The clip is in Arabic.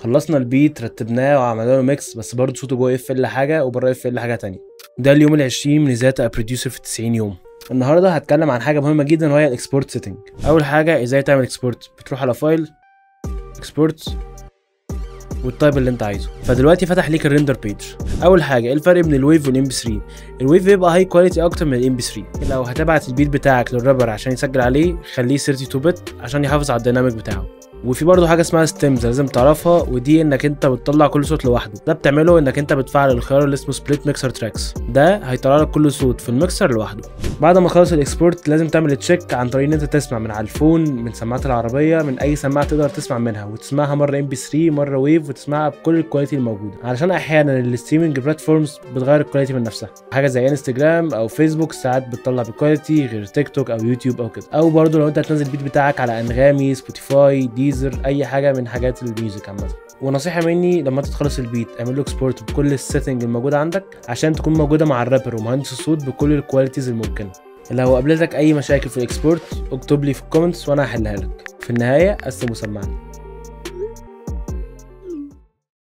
خلصنا البيت رتبناه وعملنا له ميكس، بس برضه صوته جوه اف ال حاجه وبره اف ال حاجه تانية. ده اليوم ال20 من ازاي تبقى بروديوسر في 90 يوم. النهارده هتكلم عن حاجه مهمه جدا وهي الاكسبورت سيتنج. اول حاجه ازاي تعمل اكسبورت، بتروح على فايل اكسبورت والتايب اللي انت عايزه. فدلوقتي فتح ليك الريندر بيج. اول حاجه ايه الفرق بين الويف والام بي 3؟ الويف بيبقى هاي كواليتي اكتر من الام بي 3. لو هتبعت البيت بتاعك للرابر عشان يسجل عليه خليه 32 بت عشان يحافظ على الديناميك بتاعه. وفي برضه حاجه اسمها ستيمز لازم تعرفها، ودي انك انت بتطلع كل صوت لوحده. ده بتعمله انك انت بتفعل الخيار اللي اسمه سبليت ميكسر تراكس، ده هيطلع لك كل صوت في الميكسر لوحده. بعد ما خلص الاكسبورت لازم تعمل تشيك عن طريق ان انت تسمع من على الفون، من سماعات العربيه، من اي سماعه تقدر تسمع منها، وتسمعها مره ام بي 3 مره ويف، وتسمعها بكل الكواليتي الموجوده، علشان احيانا الستريمنج بلاتفورمز بتغير الكواليتي من نفسها. حاجه زي انستجرام او فيسبوك ساعات بتطلع بكواليتي غير تيك توك او يوتيوب او كده. او برضه لو انت هتنزل البيت بتاعك على انغامي، سبوتيفاي، ديزر، اي حاجه من حاجات الميوزك عامه. ونصيحه مني لما تخلص البيت اعمل له اكسبورت بكل السيتنج الموجوده عندك عشان تكون موجوده مع الرابر ومهندس الصوت بكل الكواليتيز الممكنه. لو قابلتك اي مشاكل في الاكسبورت اكتب لي في الكومنتس وانا هحلها لك. في النهايه قسم وسمعني.